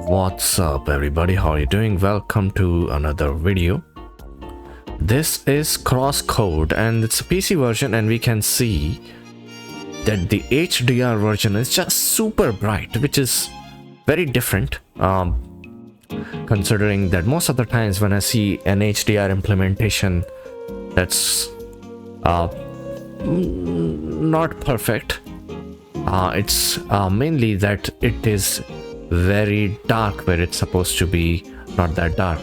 What's up everybody, how are you doing? Welcome to another video. This is CrossCode and it's a PC version, and we can see that the HDR version is just super bright, which is very different considering that most of the times when I see an HDR implementation that's not perfect, it's mainly that it is very dark where it's supposed to be not that dark.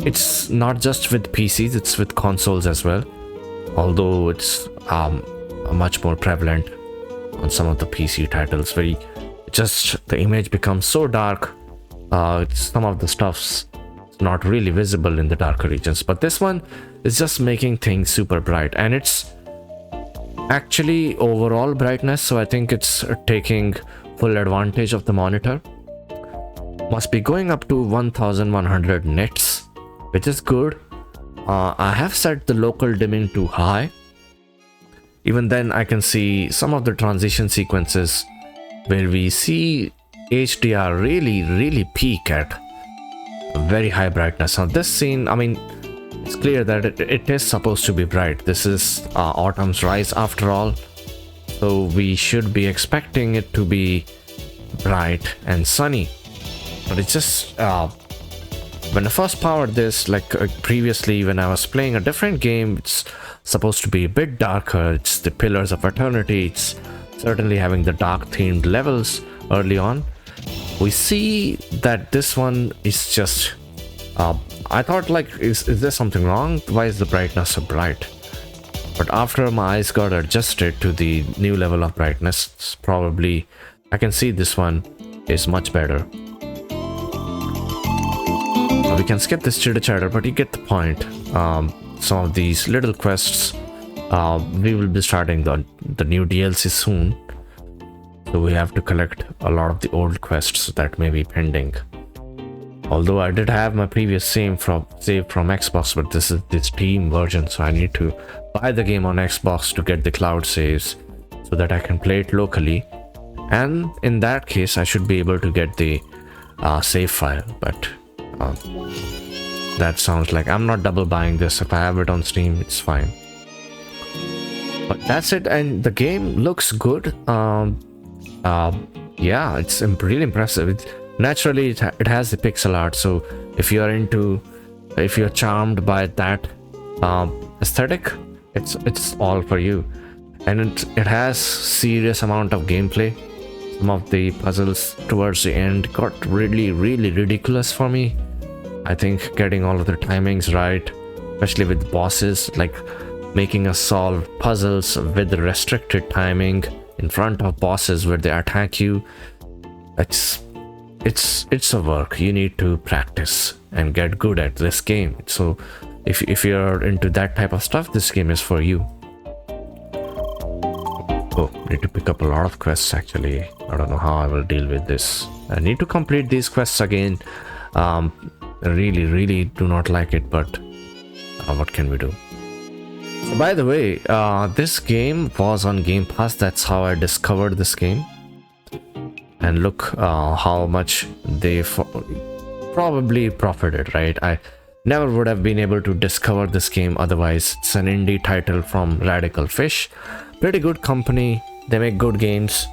It's not just with PCs, it's with consoles as well, although it's much more prevalent on some of the PC titles where just the image becomes so dark, some of the stuff's not really visible in the darker regions, but this one is just making things super bright, and it's actually overall brightness, so I think it's taking full advantage of the monitor. Must be going up to 1100 nits, which is good. I have set the local dimming to high. Even then I can see some of the transition sequences where we see HDR really peak at very high brightness. Now this scene, I mean, it's clear that it is supposed to be bright. This is autumn's rise after all, so we should be expecting it to be bright and sunny. But it's just when I first powered this, like previously when I was playing a different game, it's supposed to be a bit darker. It's the Pillars of Eternity. It's certainly having the dark themed levels early on. We see that this one is just I thought, like, is there something wrong? Why is the brightness so bright? But after my eyes got adjusted to the new level of brightness, it's probably I can see this one is much better. We can skip this chitter chatter, but you get the point. Some of these little quests, we will be starting the new DLC soon, so we have to collect a lot of the old quests that may be pending. Although I did have my previous save from Xbox, but this is the Steam version, so I need to buy the game on Xbox to get the cloud saves so that I can play it locally. And in that case, I should be able to get the save file. But that sounds like I'm not double buying this. If I have it on Steam, it's fine. But that's it, and the game looks good. Yeah, it's really impressive. Naturally, it has the pixel art, so if you're charmed by that aesthetic, it's all for you. And it has serious amount of gameplay. Some of the puzzles towards the end got really ridiculous for me. I think getting all of the timings right, especially with bosses, like making us solve puzzles with the restricted timing in front of bosses where they attack you, it's a work. You need to practice and get good at this game. So if you're into that type of stuff, this game is for you. Oh, need to pick up a lot of quests actually. I don't know how I will deal with this. I need to complete these quests again. I really do not like it, but what can we do? So by the way, this game was on Game Pass. That's how I discovered this game. And look how much they probably profited, right? I never would have been able to discover this game otherwise. It's an indie title from Radical Fish. Pretty good company. They make good games.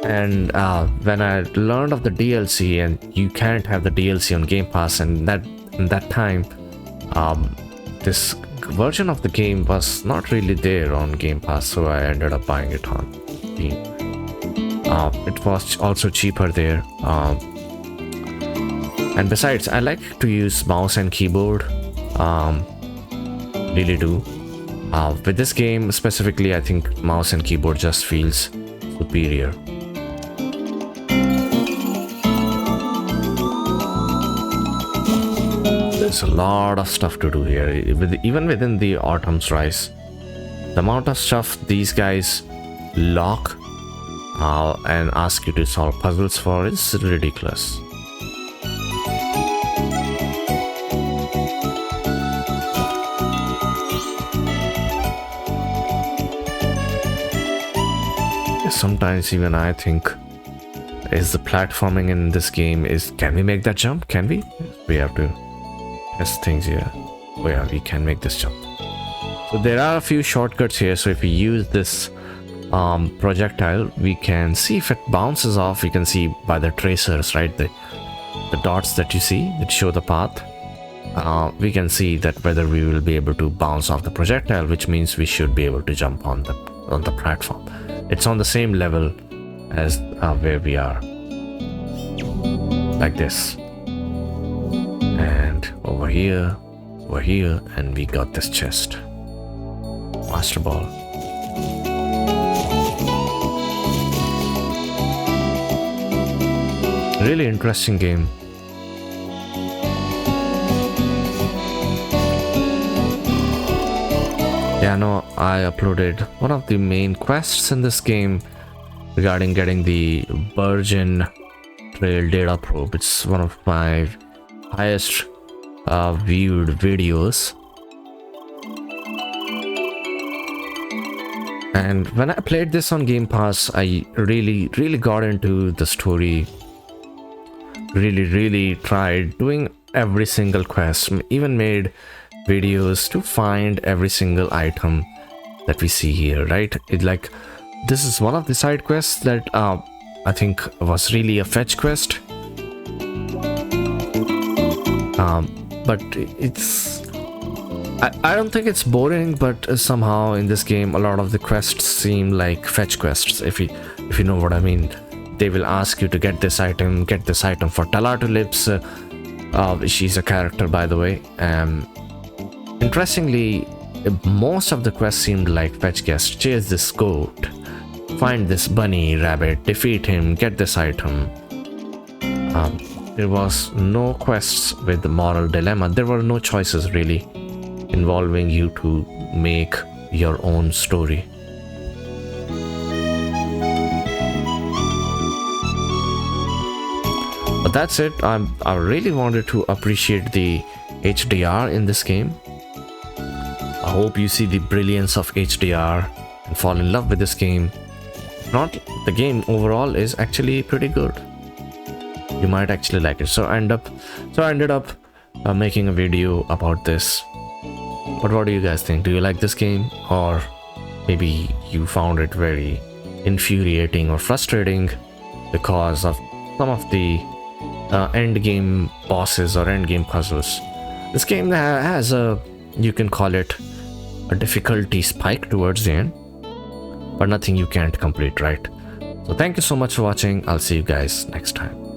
And when I learned of the DLC, and you can't have the DLC on Game Pass, and in that time, this version of the game was not really there on Game Pass, so I ended up buying it on Steam. It was also cheaper there, and besides, I like to use mouse and keyboard, really do. With this game specifically, I think mouse and keyboard just feels superior. There's a lot of stuff to do here, even within the Autumn's Rise. The amount of stuff these guys lock and ask you to solve puzzles for is ridiculous. Sometimes even I think is the platforming in this game is, can we make that jump? Can we? We have to test things here. Oh yeah, we can make this jump. So there are a few shortcuts here. So if we use this projectile, we can see if it bounces off. We can see by the tracers, right? The dots that you see that show the path. We can see that whether we will be able to bounce off the projectile, which means we should be able to jump on the platform. It's on the same level as where we are, like this, and over here, and we got this chest. Master ball. Really interesting game. Yeah, no, I uploaded one of the main quests in this game regarding getting the Virgin Trail data probe. It's one of my highest viewed videos. And when I played this on Game Pass, I really got into the story. Really tried doing every single quest, even made videos to find every single item that we see here, right? This is one of the side quests that I think was really a fetch quest, but I don't think it's boring, but somehow in this game a lot of the quests seem like fetch quests, if you know what I mean. They will ask you to get this item for Talatulips. She's a character, by the way. Interestingly, most of the quests seemed like fetch quests. Chase this goat, find this bunny rabbit, defeat him, get this item. There was no quests with the moral dilemma. There were no choices really involving you to make your own story. But that's it. I really wanted to appreciate the HDR in this game. I hope you see the brilliance of HDR and fall in love with this game. If not, the game overall is actually pretty good. You might actually like it. So I ended up making a video about this. But what do you guys think? Do you like this game? Or maybe you found it very infuriating or frustrating because of some of the end game bosses or end game puzzles. This game has you can call it a difficulty spike towards the end, but nothing you can't complete, right? So thank you so much for watching. I'll see you guys next time.